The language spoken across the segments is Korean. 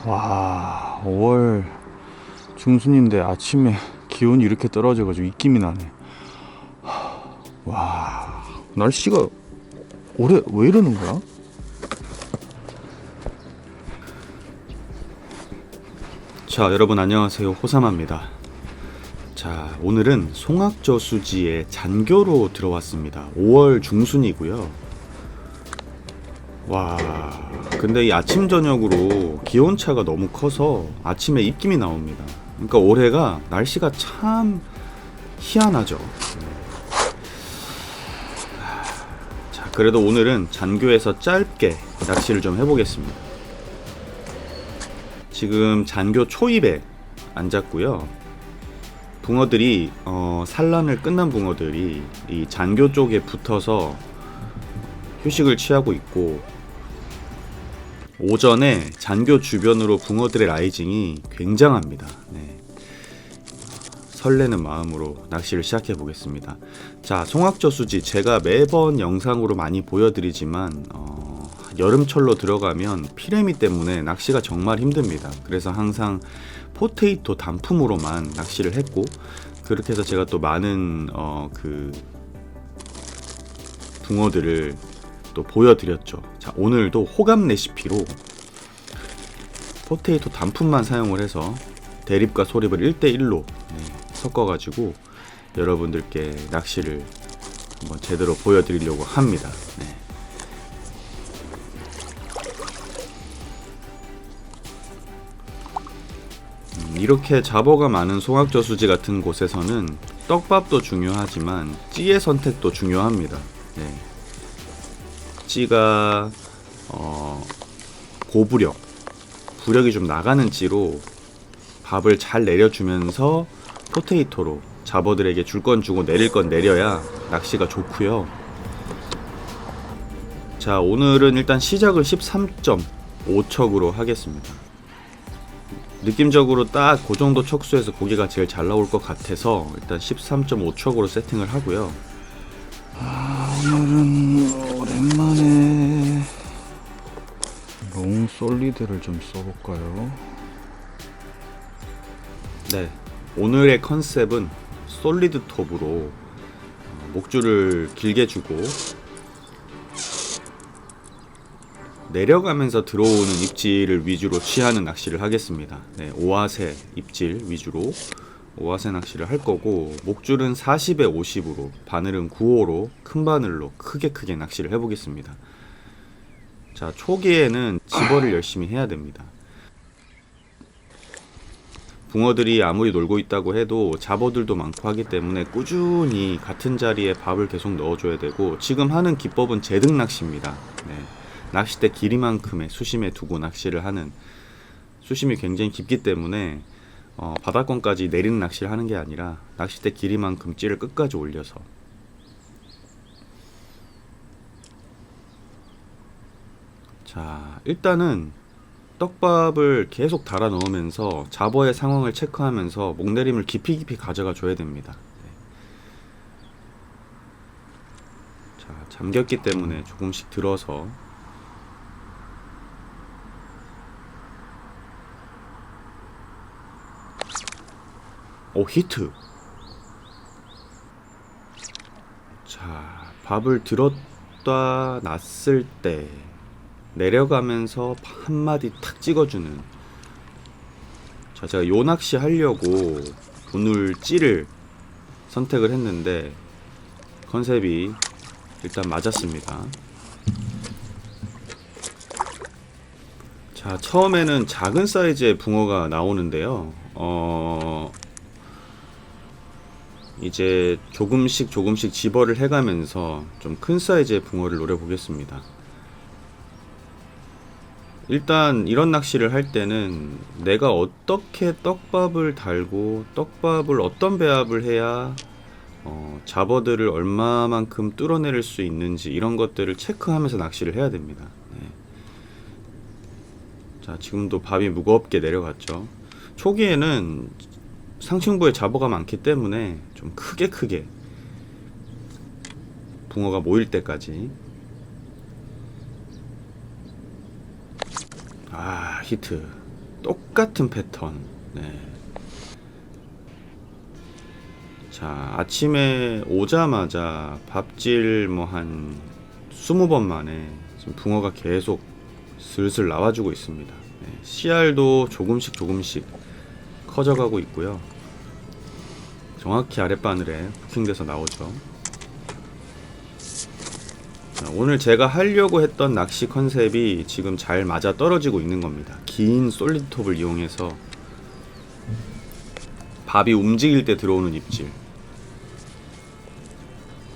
와, 5월 중순인데 아침에 기온이 이렇게 떨어져가지고 입김이 나네. 와, 날씨가 올해 왜 이러는 거야? 자, 여러분 안녕하세요. 호사마입니다. 자, 오늘은 송악저수지의 잔교로 들어왔습니다. 5월 중순이고요. 와, 근데 이 아침 저녁으로 기온차가 너무 커서 아침에 입김이 나옵니다. 그러니까 올해가 날씨가 참 희한하죠. 자, 그래도 오늘은 잔교에서 짧게 낚시를 좀 해보겠습니다. 지금 잔교 초입에 앉았고요. 붕어들이 산란을 끝난 붕어들이 이 잔교 쪽에 붙어서 휴식을 취하고 있고, 오전에 잔교 주변으로 붕어들의 라이징이 굉장합니다. 네. 설레는 마음으로 낚시를 시작해 보겠습니다. 자, 송악저수지 제가 매번 영상으로 많이 보여드리지만 여름철로 들어가면 피레미 때문에 낚시가 정말 힘듭니다. 그래서 항상 포테이토 단품으로만 낚시를 했고, 그렇게 해서 제가 또 많은 그 붕어들을 또 보여드렸죠. 자, 오늘도 호감 레시피로 포테이토 단품만 사용을 해서 대립과 소립을 1대1로 섞어가지고 여러분들께 낚시를 한번 제대로 보여드리려고 합니다. 네. 이렇게 잡어가 많은 송악저수지 같은 곳에서는 떡밥도 중요하지만 찌의 선택도 중요합니다. 네. 찌가 고부력, 부력이 좀 나가는 찌로 밥을 잘 내려주면서 포테이토로 잡어들에게 줄 건 주고 내릴 건 내려야 낚시가 좋고요. 자, 오늘은 일단 시작을 13.5척으로 하겠습니다. 느낌적으로 딱 그 정도 척수에서 고기가 제일 잘 나올 것 같아서 일단 13.5척으로 세팅을 하고요. 오늘은 오랜만에 롱 솔리드를 좀 써볼까요? 네, 오늘의 컨셉은 솔리드 톱으로 목줄을 길게 주고 내려가면서 들어오는 입질을 위주로 취하는 낚시를 하겠습니다. 네, 오아세 입질 위주로 오아세 낚시를 할 거고, 목줄은 40에 50으로, 바늘은 9호로 큰 바늘로 크게 낚시를 해보겠습니다. 자, 초기에는 집어를 열심히 해야 됩니다. 붕어들이 아무리 놀고 있다고 해도 잡어들도 많고 하기 때문에 꾸준히 같은 자리에 밥을 계속 넣어줘야 되고, 지금 하는 기법은 제등 낚시입니다. 네. 낚싯대 길이만큼의 수심에 두고 낚시를 하는, 수심이 굉장히 깊기 때문에 바닥권까지 내리는 낚시를 하는 게 아니라 낚싯대 길이만큼 찌를 끝까지 올려서. 자, 일단은 떡밥을 계속 달아 넣으면서 잡어의 상황을 체크하면서 목내림을 깊이 가져가 줘야 됩니다. 네. 자, 잠겼기 때문에 조금씩 들어서 히트. 자, 밥을 들었다 놨을 때 내려가면서 한 마디 탁 찍어주는. 자, 제가 요 낚시 하려고 오늘 찌를 선택을 했는데 컨셉이 일단 맞았습니다. 자, 처음에는 작은 사이즈의 붕어가 나오는데요. 이제 조금씩 집어를 해가면서 좀 큰 사이즈의 붕어를 노려보겠습니다. 일단 이런 낚시를 할 때는 내가 어떻게 떡밥을 달고 떡밥을 어떤 배합을 해야 잡어들을 얼마만큼 뚫어낼 수 있는지, 이런 것들을 체크하면서 낚시를 해야 됩니다. 네. 자, 지금도 밥이 무겁게 내려갔죠. 초기에는 상층부에 잡어가 많기 때문에 좀 크게 붕어가 모일 때까지. 아, 히트. 똑같은 패턴. 네. 자, 아침에 오자마자 밥질 뭐 한 20번 만에 지금 붕어가 계속 슬슬 나와주고 있습니다. 네. CR도 조금씩 커져가고 있고요. 정확히 아랫바늘에 부킹돼서 나오죠. 자, 오늘 제가 하려고 했던 낚시 컨셉이 지금 잘 맞아 떨어지고 있는 겁니다. 긴 솔리드톱을 이용해서 밥이 움직일 때 들어오는 입질.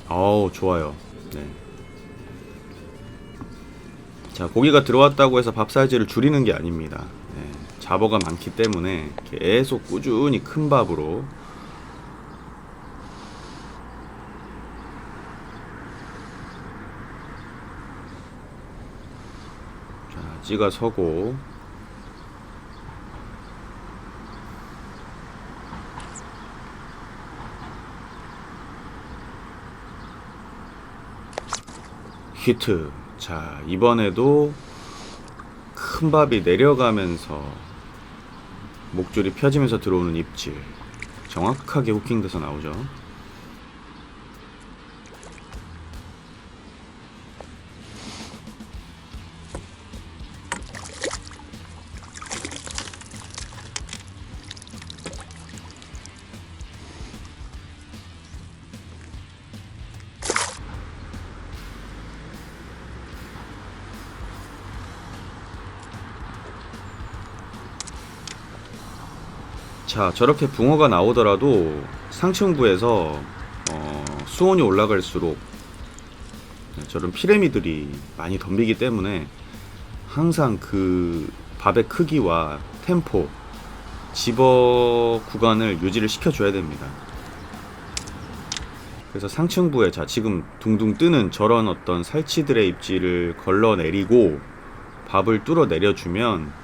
어우, 좋아요. 네. 자, 고기가 들어왔다고 해서 밥 사이즈를 줄이는 게 아닙니다. 네. 잡어가 많기 때문에 계속 꾸준히 큰 밥으로. 자, 찌가 서고. 히트. 자, 이번에도 큰 밥이 내려가면서 목줄이 펴지면서 들어오는 입질. 정확하게 후킹돼서 나오죠. 자, 저렇게 붕어가 나오더라도 상층부에서 수온이 올라갈수록 저런 피라미들이 많이 덤비기 때문에 항상 그 밥의 크기와 템포, 집어 구간을 유지를 시켜줘야 됩니다. 그래서 상층부에 자, 지금 둥둥 뜨는 저런 어떤 살치들의 입질을 걸러내리고 밥을 뚫어 내려주면,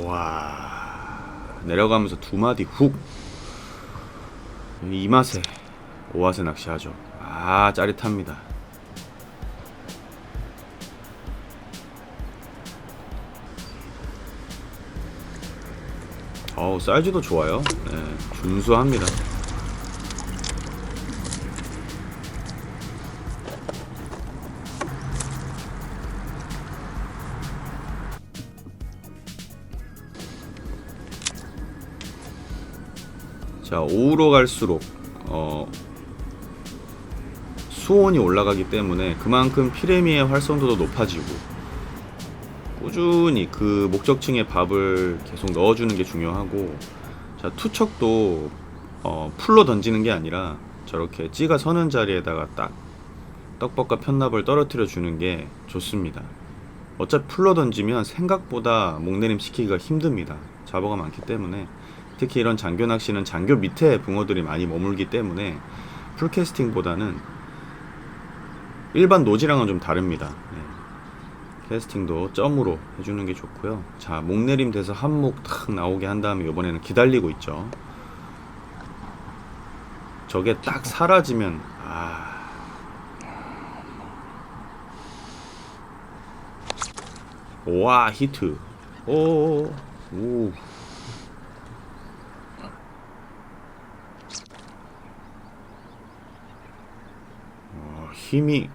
와, 내려가면서 두 마디 훅. 이 맛에 오아세 낚시하죠. 아, 짜릿합니다. 어우, 사이즈도 좋아요. 네, 준수합니다. 자, 오후로 갈수록 수온이 올라가기 때문에 그만큼 피레미의 활성도도 높아지고 꾸준히 그 목적층의 밥을 계속 넣어주는 게 중요하고, 자, 투척도 풀로 던지는 게 아니라 저렇게 찌가 서는 자리에다가 딱 떡밥과 편납을 떨어뜨려 주는 게 좋습니다. 어차피 풀로 던지면 생각보다 목내림 시키기가 힘듭니다. 잡어가 많기 때문에. 특히 이런 장교 낚시는 장교 밑에 붕어들이 많이 머물기 때문에 풀캐스팅보다는 일반 노지랑은 좀 다릅니다. 네. 캐스팅도 점으로 해주는 게 좋고요. 자, 목내림 돼서 한목 탁 나오게 한 다음에 이번에는 기다리고 있죠. 저게 딱 사라지면, 와, 히트. 오. 힘이.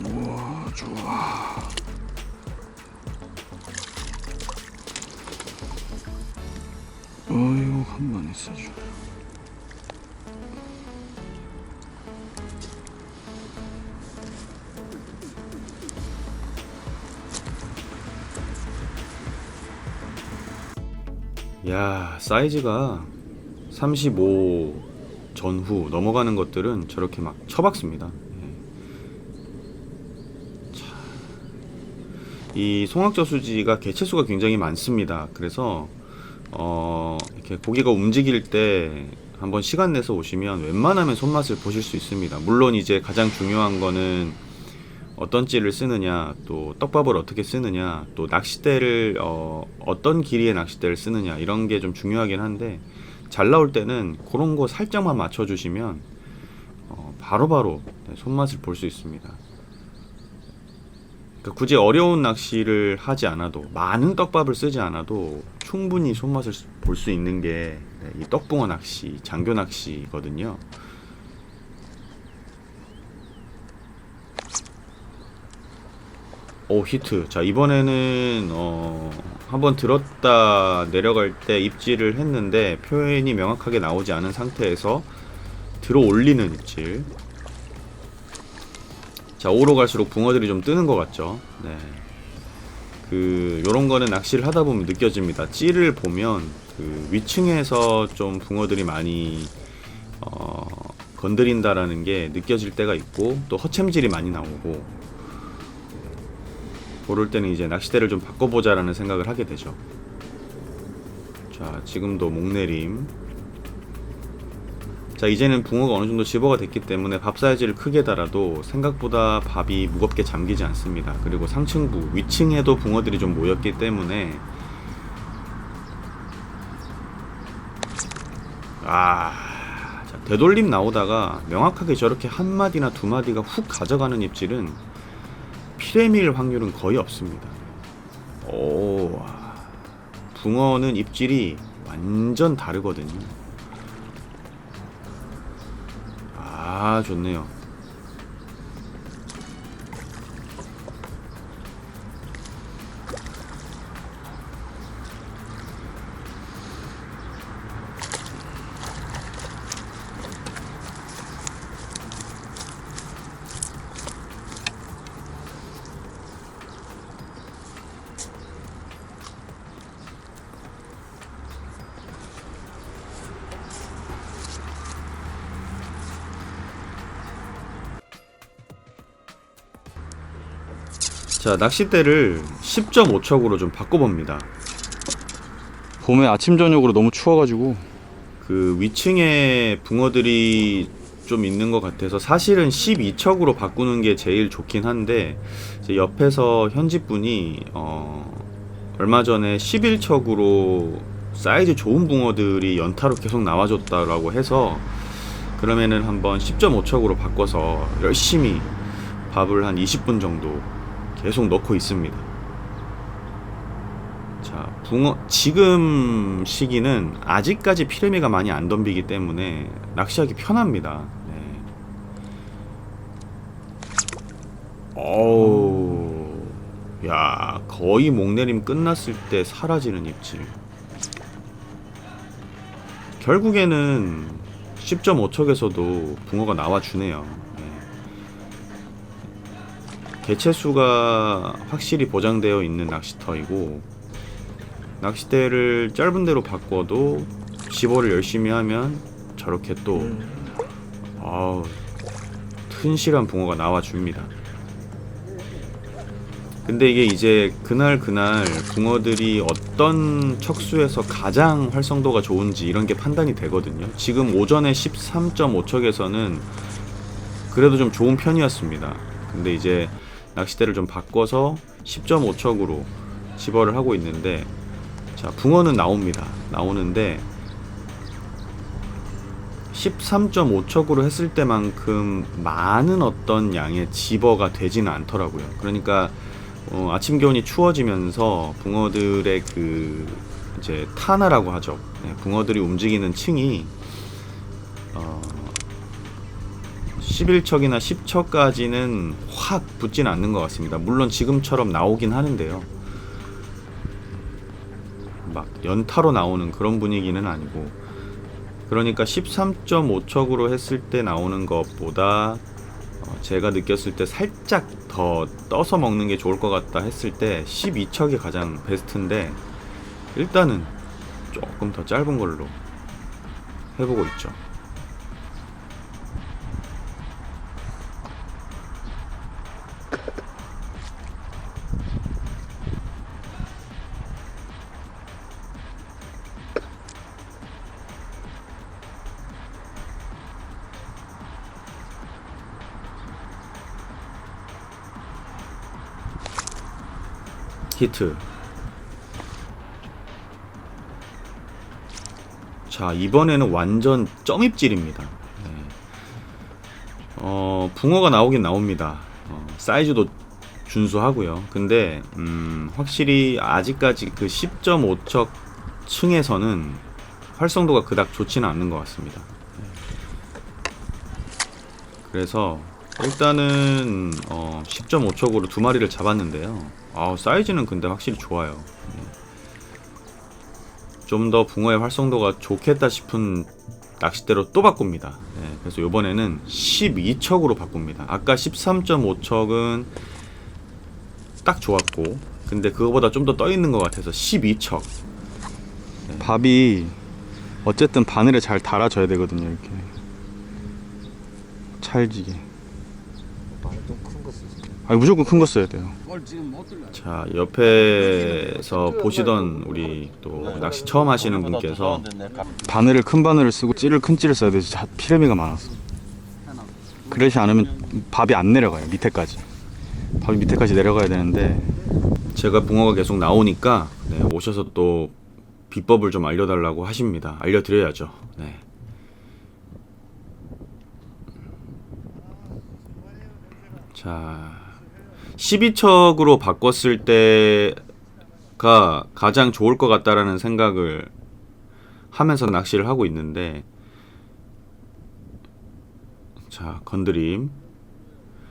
우와, 좋아. 어이구, 한번 있어줘. 야, 사이즈가 35 전후 넘어가는 것들은 저렇게 막 쳐박습니다. 이 송악저수지가 개체수가 굉장히 많습니다. 그래서 이렇게 고기가 움직일 때 한번 시간 내서 오시면 웬만하면 손맛을 보실 수 있습니다. 물론 이제 가장 중요한 거는 어떤 찌를 쓰느냐, 또 떡밥을 어떻게 쓰느냐, 또 낚싯대를 어떤 길이의 낚싯대를 쓰느냐, 이런 게 좀 중요하긴 한데, 잘 나올 때는 그런 거 살짝만 맞춰주시면 바로바로 손맛을 볼 수 있습니다. 그러니까 굳이 어려운 낚시를 하지 않아도, 많은 떡밥을 쓰지 않아도 충분히 손맛을 볼 수 있는 게 이 떡붕어 낚시, 장교 낚시거든요. 오, 히트. 자, 이번에는 한번 들었다 내려갈 때 입질을 했는데 표현이 명확하게 나오지 않은 상태에서 들어 올리는 입질. 자, 오로 갈수록 붕어들이 좀 뜨는 것 같죠. 네. 요런 거는 낚시를 하다 보면 느껴집니다. 찌를 보면 위층에서 좀 붕어들이 많이 건드린다라는 게 느껴질 때가 있고, 또 허챔질이 많이 나오고, 그럴 때는 이제 낚싯대를 좀 바꿔보자라는 생각을 하게 되죠. 자, 지금도 목내림. 자, 이제는 붕어가 어느 정도 집어가 됐기 때문에 밥 사이즈를 크게 달아도 생각보다 밥이 무겁게 잠기지 않습니다. 그리고 상층부, 위층에도 붕어들이 좀 모였기 때문에 자, 되돌림 나오다가 명확하게 저렇게 한 마디나 두 마디가 훅 가져가는 입질은 피레밀 확률은 거의 없습니다. 붕어는 입질이 완전 다르거든요. 좋네요. 자, 낚싯대를 10.5척으로 좀 바꿔봅니다. 봄에 아침 저녁으로 너무 추워가지고 위층에 붕어들이 좀 있는 것 같아서 사실은 12척으로 바꾸는 게 제일 좋긴 한데, 옆에서 현지분이 얼마 전에 11척으로 사이즈 좋은 붕어들이 연타로 계속 나와줬다라고 해서, 그러면은 한번 10.5척으로 바꿔서 열심히 밥을 한 20분 정도 계속 넣고 있습니다. 자, 붕어 지금 시기는 아직까지 피레미가 많이 안 덤비기 때문에 낚시하기 편합니다. 네. 야, 거의 목내림 끝났을 때 사라지는 입질. 결국에는 10.5척에서도 붕어가 나와주네요. 개체수가 확실히 보장되어 있는 낚시터이고, 낚싯대를 짧은 데로 바꿔도 집어를 열심히 하면 저렇게 또 튼실한 붕어가 나와줍니다. 근데 이게 이제 그날 붕어들이 어떤 척수에서 가장 활성도가 좋은지 이런 게 판단이 되거든요. 지금 오전에 13.5척에서는 그래도 좀 좋은 편이었습니다. 근데 이제 낚싯대를 좀 바꿔서 10.5척으로 집어를 하고 있는데, 자, 붕어는 나오는데 13.5척으로 했을 때만큼 많은 어떤 양의 집어가 되지는 않더라고요. 그러니까 아침 기온이 추워지면서 붕어들의 이제 탄화라고 하죠. 네, 붕어들이 움직이는 층이 11척이나 10척까지는 확 붙지는 않는 것 같습니다. 물론 지금처럼 나오긴 하는데요, 막 연타로 나오는 그런 분위기는 아니고, 그러니까 13.5척으로 했을 때 나오는 것보다 제가 느꼈을 때 살짝 더 떠서 먹는 게 좋을 것 같다 했을 때 12척이 가장 베스트인데, 일단은 조금 더 짧은 걸로 해보고 있죠. 히트. 자, 이번에는 완전 점입질입니다. 네. 붕어가 나오긴 나옵니다. 사이즈도 준수하고요. 근데 확실히 아직까지 그 10.5척 층에서는 활성도가 그닥 좋지는 않는 것 같습니다. 네. 그래서 일단은 10.5척으로 두 마리를 잡았는데요. 사이즈는 근데 확실히 좋아요. 네. 좀 더 붕어의 활성도가 좋겠다 싶은 낚싯대로 또 바꿉니다. 네, 그래서 이번에는 12척으로 바꿉니다. 아까 13.5척은 딱 좋았고, 근데 그거보다 좀 더 떠 있는 것 같아서 12척. 밥이 어쨌든 바늘에 잘 달아져야 되거든요. 이렇게 찰지게. 아니, 무조건 큰 거 써야 돼요. 자, 옆에서 보시던 우리 또 낚시 처음 하시는 분께서 바늘을 큰 바늘을 쓰고 찌를 큰 찌를 써야 되지. 피레미가 많아서. 그렇지 않으면 밥이 안 내려가요. 밑에까지. 밥이 밑에까지 내려가야 되는데. 제가 붕어가 계속 나오니까 네, 오셔서 또 비법을 좀 알려달라고 하십니다. 알려드려야죠. 네. 자, 12척으로 바꿨을 때가 가장 좋을 것 같다라는 생각을 하면서 낚시를 하고 있는데, 자, 건드림.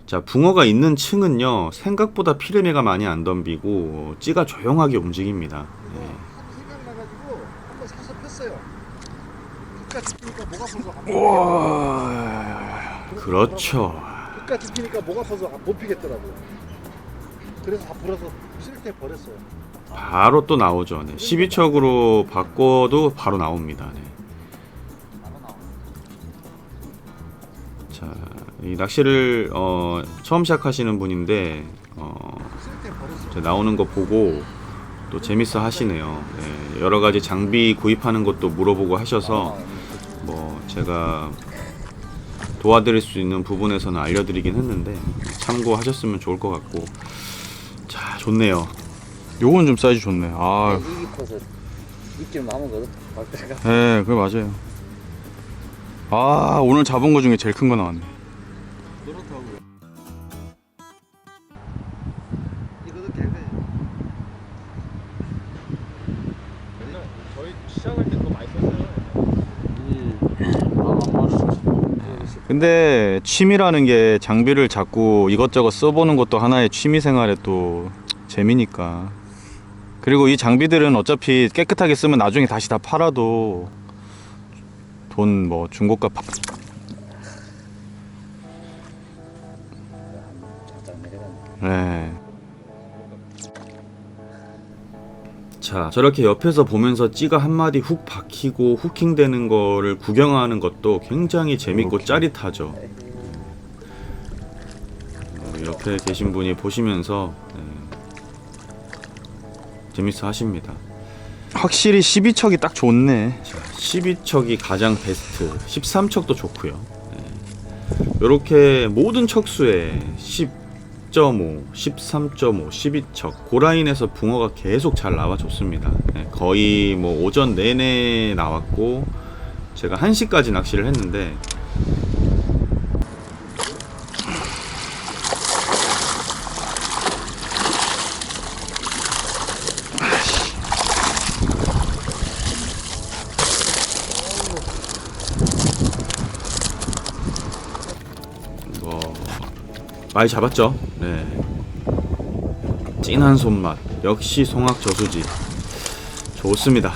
자, 붕어가 있는 층은요 생각보다 피레미가 많이 안 덤비고 찌가 조용하게 움직입니다. 네. 생각나가지고 한번 사서 폈어요. 끝까지 피니까 목 아파서 안 그렇죠. 끝까지 피니까 목 아파서 못 피겠더라고요. 그래서 다 불어서 쓸때 버렸어요. 바로 또 나오죠. 네. 12척으로 바꿔도 바로 나옵니다. 네. 자, 이 낚시를 처음 시작하시는 분인데 나오는 거 보고 또 재밌어 하시네요. 네. 여러 가지 장비 구입하는 것도 물어보고 하셔서 뭐 제가 도와드릴 수 있는 부분에서는 알려드리긴 했는데 참고하셨으면 좋을 것 같고. 자, 좋네요. 요건 좀 사이즈 좋네. 아, 이 깊어서 입질 남은거든. 박대가. 네, 그거 맞아요. 아, 오늘 잡은 거 중에 제일 큰 거 나왔네. 그렇다고. 이거도 개그예요. 옛날 저희 시작할 때 그거 많이 썼어요. 근데 취미라는 게 장비를 자꾸 이것저것 써보는 것도 하나의 취미 생활에 또 재미니까. 그리고 이 장비들은 어차피 깨끗하게 쓰면 나중에 다시 다 팔아도 돈 뭐 중고가 네. 자, 저렇게 옆에서 보면서 찌가 한 마디 훅 박히고 후킹되는 거를 구경하는 것도 굉장히 재밌고 짜릿하죠. 옆에 계신 분이 보시면서 재밌어 하십니다. 확실히 12척이 딱 좋네. 자, 12척이 가장 베스트, 13척도 좋고요. 이렇게 모든 척수에 10.5, 13.5, 12척 그 라인에서 붕어가 계속 잘 나와줬습니다. 거의 뭐 오전 내내 나왔고 제가 1시까지 낚시를 했는데 많이 잡았죠. 네. 진한 손맛 역시 송악 저수지 좋습니다.